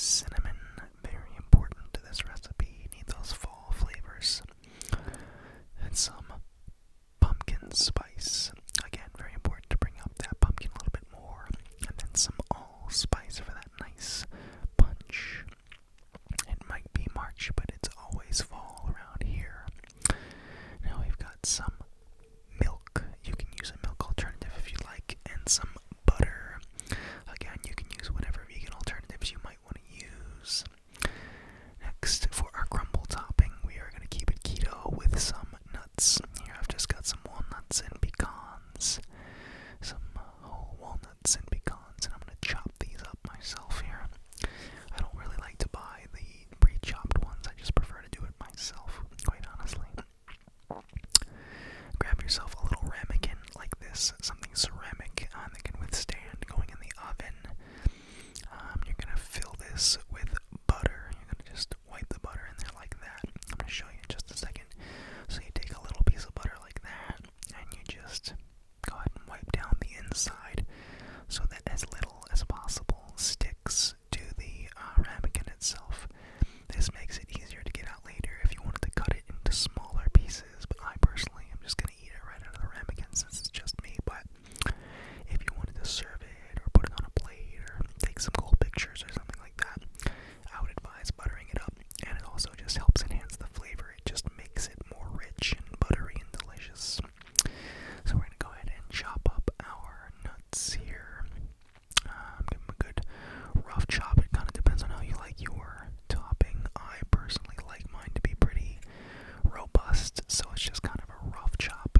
cinnamon, very important to this recipe. You need those fall flavors. And some pumpkin spice. Again, very important to bring up that pumpkin a little bit more. And then some allspice for that nice punch. It might be March, but it's always fall around here. Now we've got some milk. You can use a milk alternative if you like, and some butter. Again, you can use whatever vegan alternatives you might want to use. Next, for our crumble topping, we are going to keep it keto with some nuts. Here I've just got some walnuts and pecans. Some whole walnuts and pecans, and I'm going to chop these up myself here. I don't really like to buy the pre-chopped ones. I just prefer to do it myself, quite honestly. Grab yourself a little ramekin like this, something ceramic that can withstand going in the oven. You're going to fill this with butter. You're going to just wipe the butter in there like that. I'm going to show you in just a second. So you take a little piece of butter like that, and you just go ahead and wipe down the inside so that as little as possible sticks to the ramekin itself. This makes it easier to get out later if you wanted to cut it into smaller pieces, but I personally am just going to eat it right out of the ramekin since it's just me. But if you wanted to serve it or put it on a plate or take some cool pictures or something like that, I would advise buttering it up, and it also just helps enhance the flavor. It just makes it more rich and buttery and delicious. So we're going to go ahead and chop up our nuts here. Give them a good rough chop. It kind of depends on how you like your topping. I personally like mine to be pretty robust, so it's just kind of a rough chop.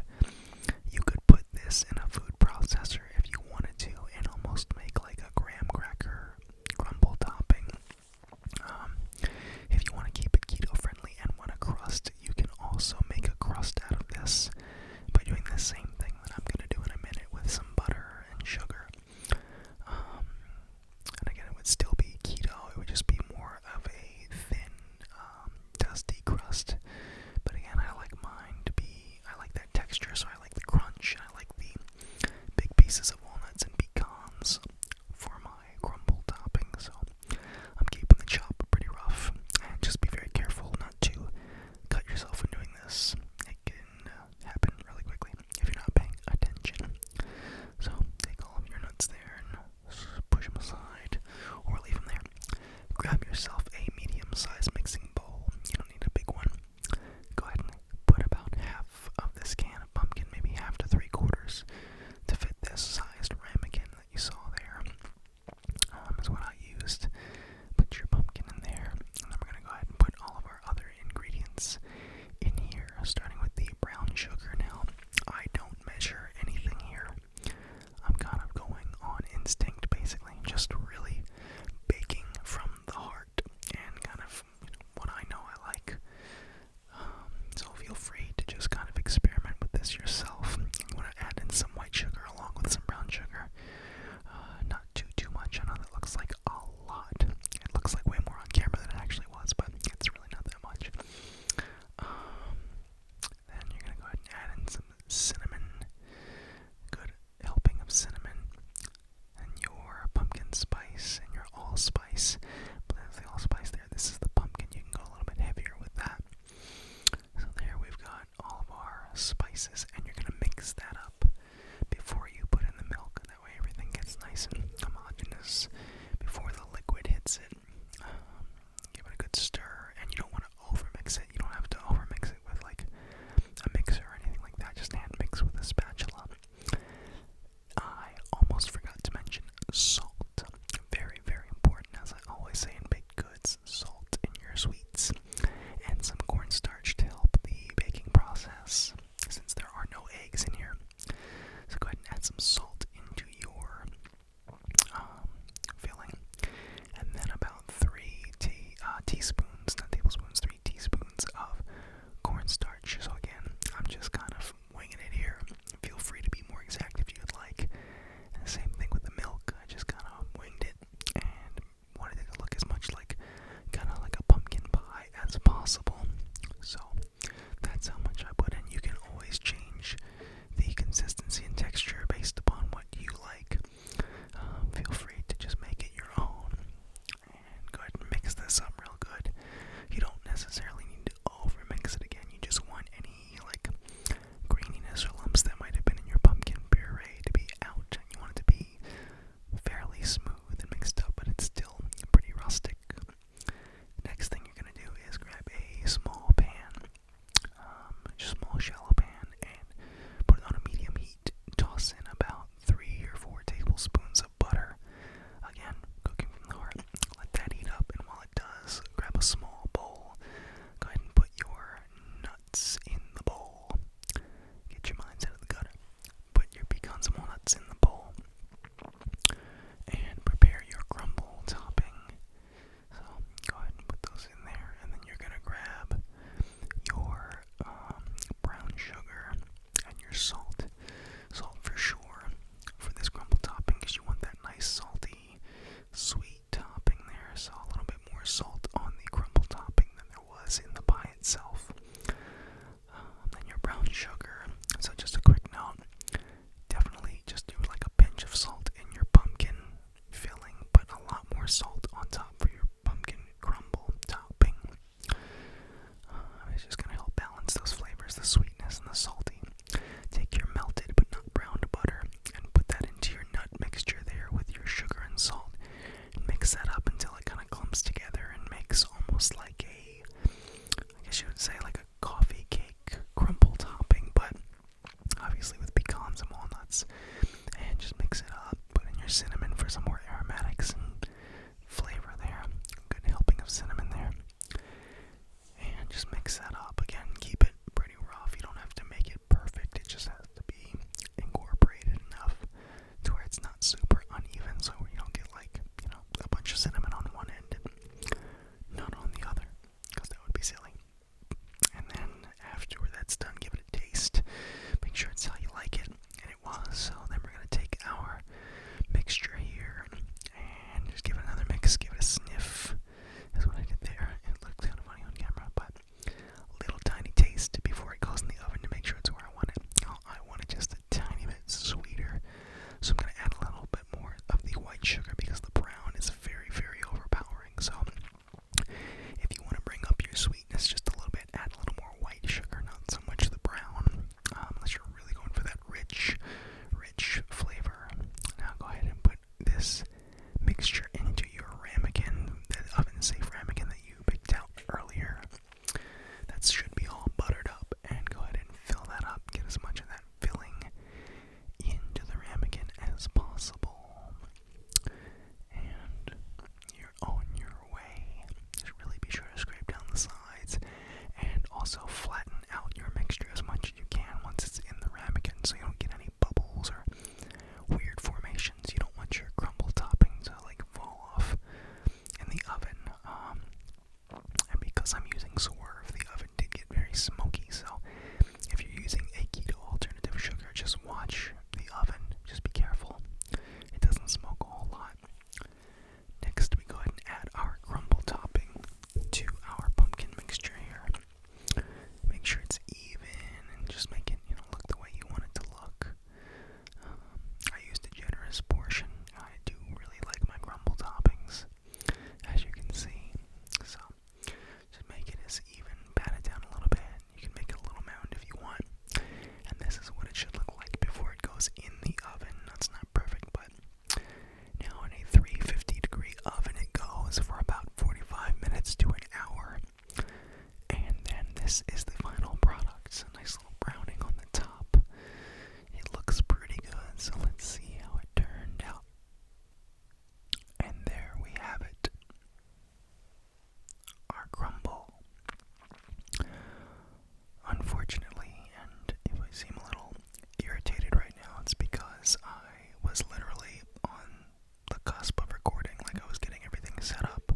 You could put this in a food processor if you wanted to and almost make like a graham cracker crumble topping. If you want to keep it keto friendly and want a crust, you can also make a crust out of this by doing the same thing that I'm going to do in a minute with some butter and sugar. And again, it would still be keto. It would just be more of a thin, dusty crust. But again, I like mine to be, I like that texture, so I like the crunch, and I like the big pieces of walnuts and pecans for my crumble topping. So I'm keeping the chop pretty rough, and just be very careful not to cut yourself when doing this. It can happen really quickly if you're not paying attention. So take all of your nuts there and push them aside, or leave them there. Grab yourself a medium-sized mixing bowl. You don't need a big one. Go ahead and put about half of this can of pumpkin, maybe half to 3/4, to fit this sized ramekin that you saw there. Is what I used. Put your pumpkin in there, and then we're going to go ahead and put all of our other ingredients in here, starting with the brown sugar. Now, I don't measure anything here. I'm kind of going on instinct, basically, just really baking from the heart and kind of what I know I like. So feel free to just kind of experiment with this yourself. You want to add in some white sugar along with some brown sugar. Not too much. I know that looks like a lot. It looks like way more on camera than it actually was, but it's really not that much. Then you're going to go ahead and add in some cinnamon. Good helping of cinnamon. And your pumpkin spice and your allspice. But that's the allspice there. This is the pumpkin. You can go a little bit heavier with that. So there we've got all of our spices, and you're going to mix that up before you put in the milk. That way everything gets nice and homogeneous before the liquid hits it. Give it a good stir, and you don't want to overmix it. You don't have to overmix it with like a mixer or anything like that. Just hand mix with a spatula. I almost forgot to mention salt. Very, very important, as I always say in sweet topping there, so a little bit more salt on the crumble topping than there was in the pie itself. Then your brown sugar. So just a quick note, definitely just do like a pinch of salt in your pumpkin filling, but a lot more salt on top for your pumpkin crumble topping. It's just going to help balance those flavors, the sweetness and the salty. Take your melted but not browned butter and put that into your nut mixture there with your sugar and salt. And mix that up until it kind of clumps together and makes almost like a, I guess you would say like a coffee cake crumble topping, but obviously with pecans and walnuts. And just mix it up. Put in your cinnamon for some more aromatics and flavor there. Good helping of cinnamon there. And just mix that up. Again, keep it pretty rough. You don't have to make it perfect. It just has to be incorporated enough to where it's not super uneven, so you don't get like, a bunch of cinnamon on one end and none on the other, because that would be silly. And then after that's done, give it a taste. Make sure it's how you like it. And it was. So then we're going to take our mixture here and just give it another mix. Give it a sniff. That's what I did there. It looks kind of funny on camera, but a little tiny taste before it goes in the oven to make sure it's where I want it. Now, I want it just a tiny bit sweeter. So I'm going to add a little bit more of the white sugar because the brown is very, very overpowering. So if you want to bring up your sweetness just a little bit, add a little more white sugar, not so much the brown, unless you're really going for that rich flavor. Now go ahead and put this mixture into your ramekin, the oven-safe ramekin that you picked out earlier. That should be all buttered up, and go ahead and fill that up. Get as much of that filling into the ramekin as possible. And you're on your way. Just really be sure to scrape down the sides and also flatten out your mixture as much as you can once it's in the ramekin so you don't get any bubbles or weird formations. You don't want your crumble topping to like fall off in the oven. And because I'm using Swerve, the oven did get very smoky, so if you're using a keto alternative sugar, just watch the oven. Just be careful. It doesn't smoke a whole lot. Next, we go ahead and add our crumble topping to our pumpkin mixture here. Make sure it's even and just make it, look the way you want it to look. I used a generous portion. I do really like my crumble toppings, as you can see. So, just make it as even, pat it down a little bit. You can make it a little mound if you want. And this is what it should look like before it goes in the oven. That's not perfect, but now in a 350-degree oven it goes for about 45 minutes to an hour. And then this is the final product. It's a nice little browning on the top. It looks pretty good, so let's see how it turned out. And there we have it. Our crumble. Unfortunately, and if I seem a little irritated right now, it's because I was literally on the cusp of recording, like I was getting everything set up,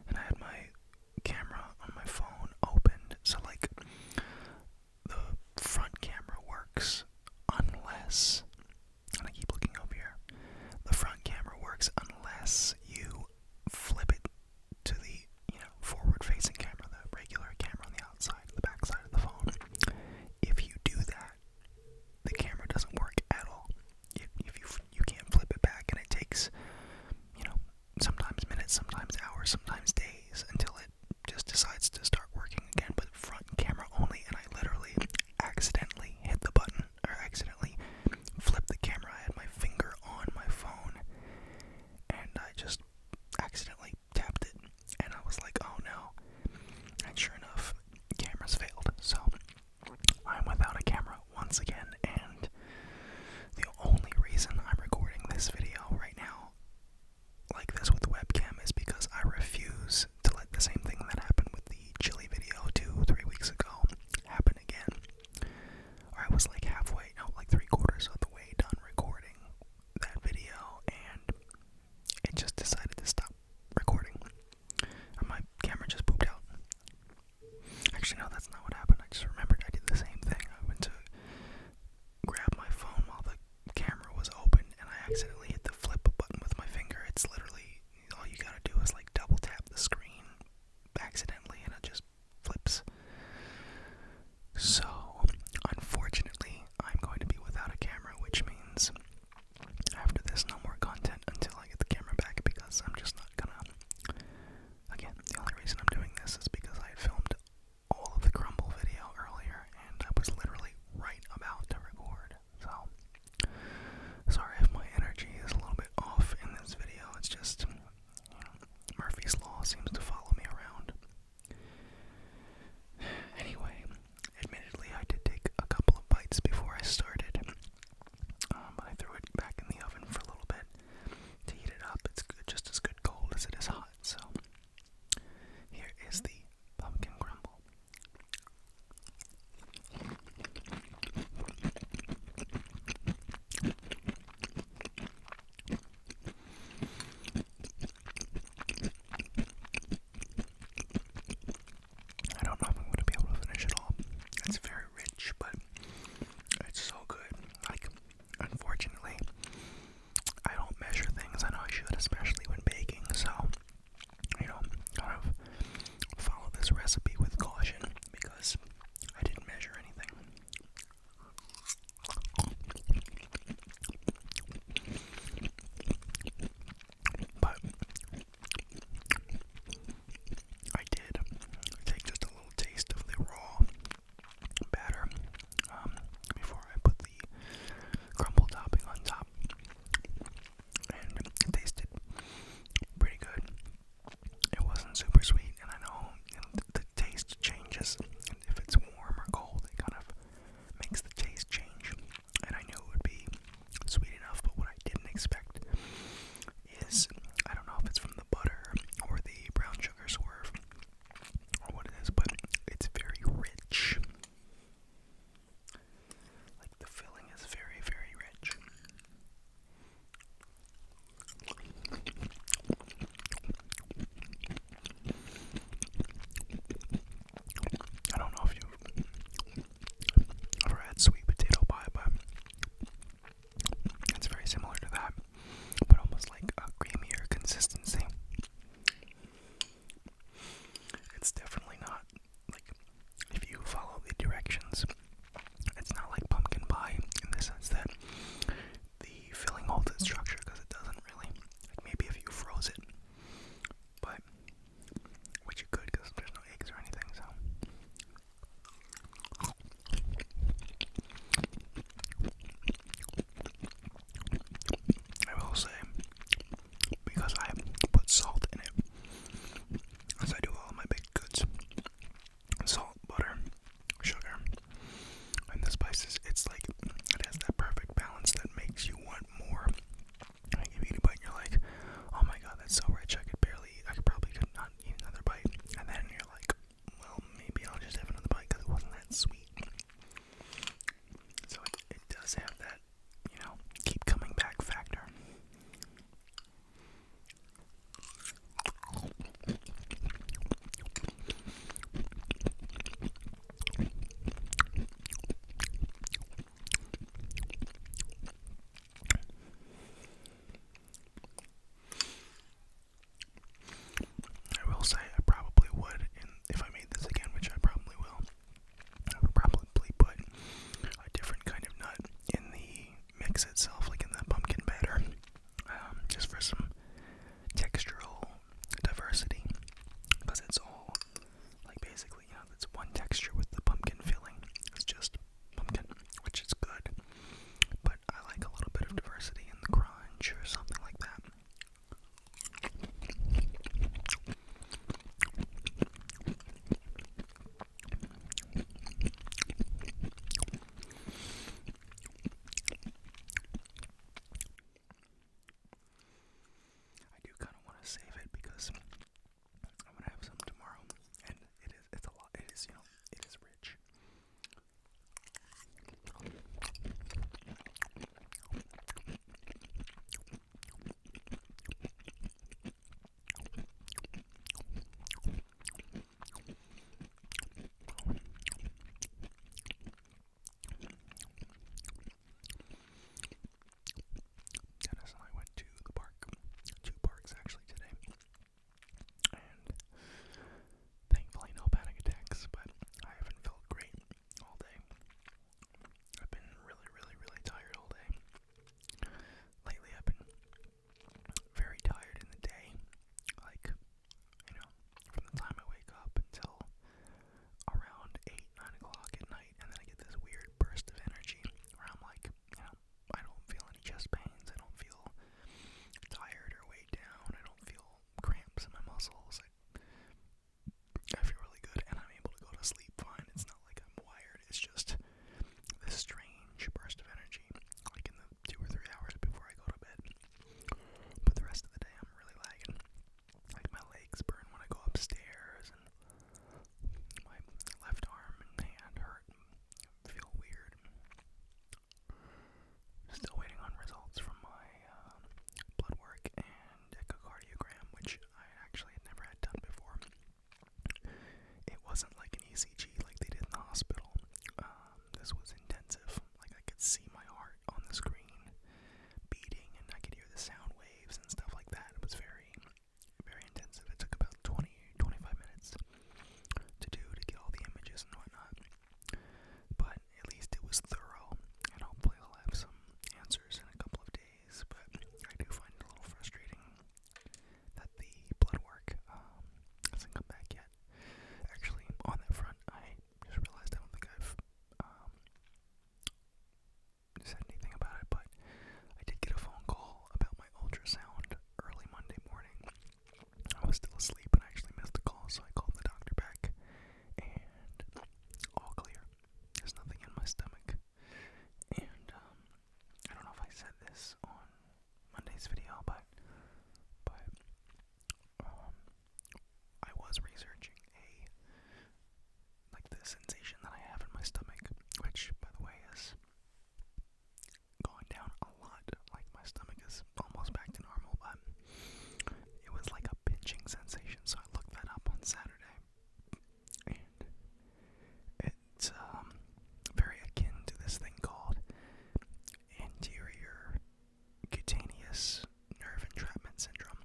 and I had my camera on my phone opened, so like the front camera works unless, and I keep looking over here, the front camera works unless you flip it to the forward-facing camera, the regular camera on the outside, the back side of the phone. If you do that, the camera doesn't work at all. You can't flip it back, and it takes, sometimes minutes, sometimes hours, sometimes days until it just decides to start working again. But front camera only, and I literally accidentally hit the button, or accidentally flipped the camera. I had my finger on my phone, and I just accidentally tapped it, and I was like, oh no. And sure enough, cameras failed. So I'm without a camera once again, and the only reason I'm recording this video right now like this with the webcam is because consistency. It's definitely not like, if you follow the directions, it's not like pumpkin pie in the sense that the filling holds its structure, because it doesn't really. Like maybe if you froze it, but which you could because there's no eggs or anything, so. I will say, because I put salt in it, as I do all my baked goods, salt, butter, sugar, and the spices, it's like, it has that perfect balance that makes you want more. Like if you eat a bite and you're like, oh my god, that's so rich, I probably could not eat another bite, and then you're like, well, maybe I'll just have another bite because it wasn't that sweet. So it does have that, keep coming back factor. I will say I probably would, if I made this again, which I probably will, I would probably put a different kind of nut in the mix itself, like in the pumpkin batter, just for some textural diversity, because it's all, like basically, it's one texture with the pumpkin filling. It's just pumpkin, which is good, but I like a little bit of diversity in the crunch or something like that. I do kind of want to save it because I'm gonna have some tomorrow, and it's a lot. It is, it is rich. Dennis and I went to the park, 2 parks actually today, and thankfully no panic attacks, but I haven't felt great all day. I've been really, really, really tired all day. Lately I've been very tired in the day, like, from the time I wake up until around 8, 9 o'clock at night, and then I get this weird burst of energy where I'm like, I don't feel any chest pains, I don't feel tired or weighed down, I don't feel cramps in my muscles, I feel really good, and I'm able to go to sleep fine. It's not like I'm wired, it's just this strange burst of energy, like in the 2 or 3 hours before I go to bed. But the rest of the day I'm really lagging. Like my legs burn when I go upstairs, and my left arm and hand hurt and feel weird. Still waiting on results from my blood work and echocardiogram, which I actually had never had done before. It wasn't like an ECG like they did in the hospital. This was intensive. Like I could see my heart on the screen beating, and I could hear the sound waves and stuff like that. It was very, very intensive. It took about 25 minutes to do, to get all the images and whatnot. But at least it was thorough, and hopefully I'll have some answers in a couple of days. But I do find it a little frustrating that the blood work hasn't come back yet. Actually, on that front, I just realized I don't think I've said anything about it, but I did get a phone call about my ultrasound early Monday morning. I was still asleep and I actually missed the call, so I called the doctor back, and all clear. There's nothing in my stomach. And I don't know if I said this on Monday's video, but I was researching the sensation that I have in my stomach, which, by the way, is going down a lot. Like my stomach is almost back to normal, but it was like a pinching sensation, so I looked that up on Saturday, and it's very akin to this thing called anterior cutaneous nerve entrapment syndrome,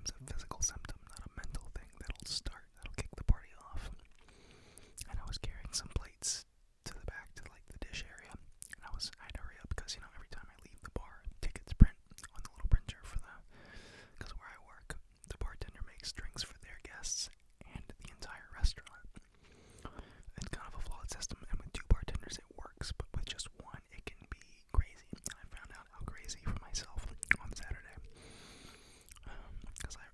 sometimes a physical symptom, not a mental thing that'll kick the party off. And I was carrying some plates to the back to like the dish area, and I had to hurry up because every time I leave the bar, tickets print on the little printer because where I work, the bartender makes drinks for their guests and the entire restaurant. It's kind of a flawed system, and with two bartenders it works, but with just one it can be crazy. And I found out how crazy for myself on Saturday, because I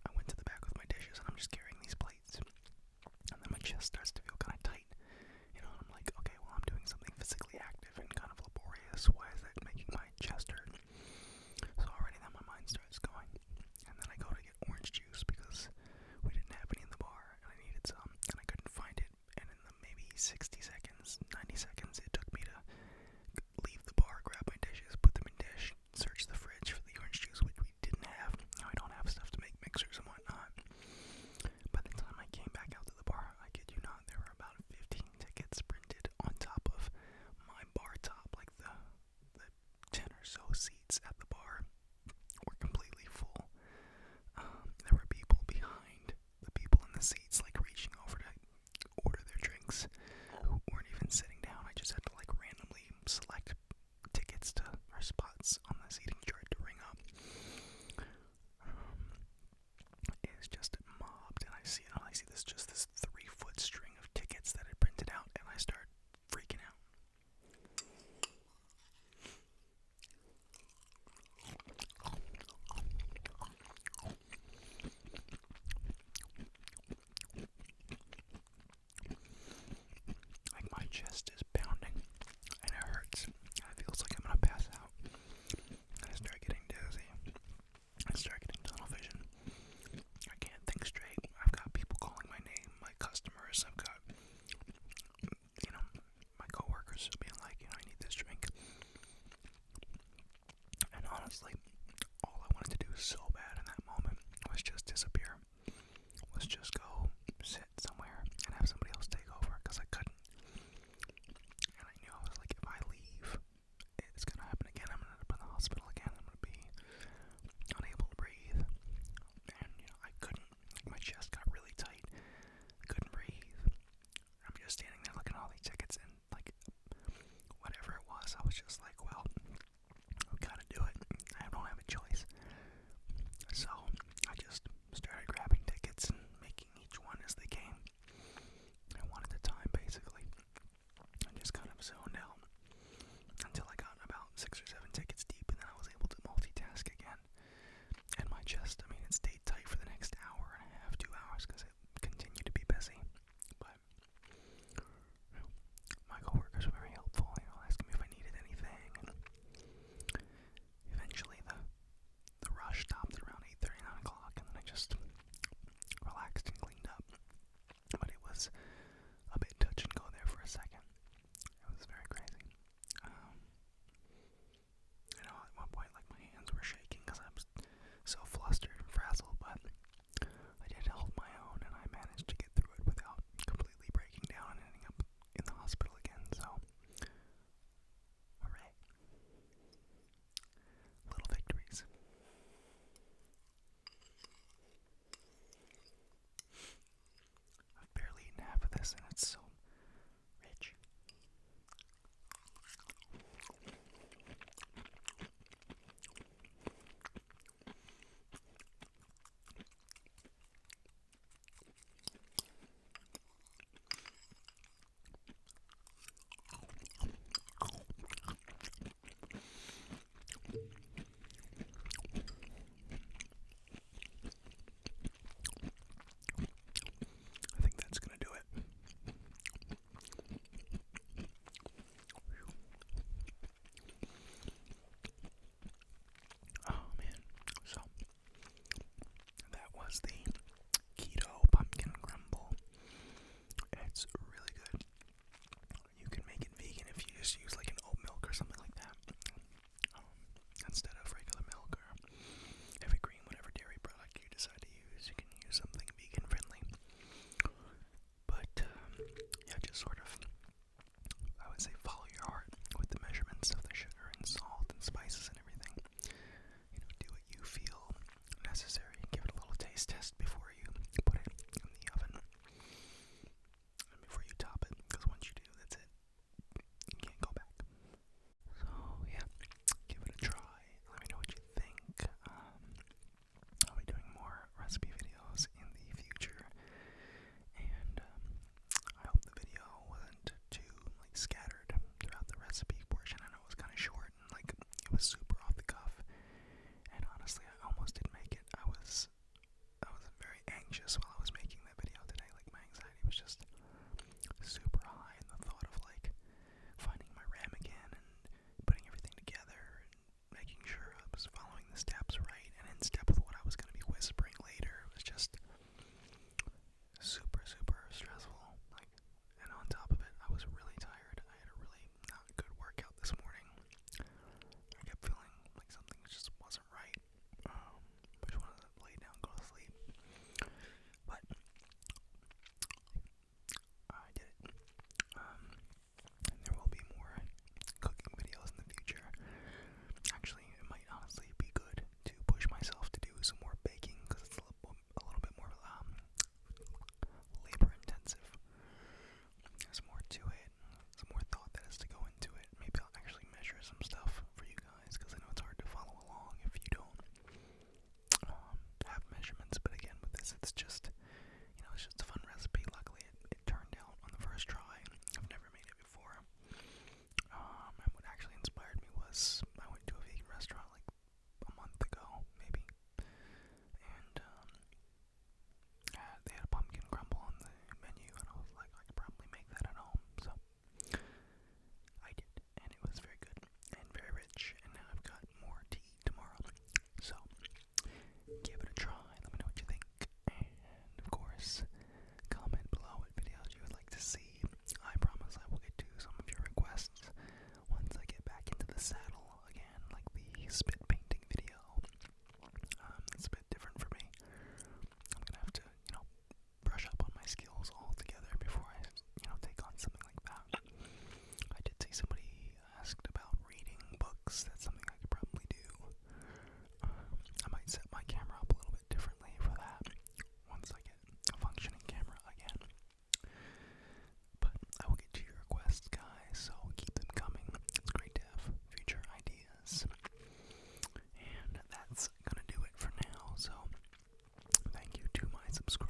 subscribe.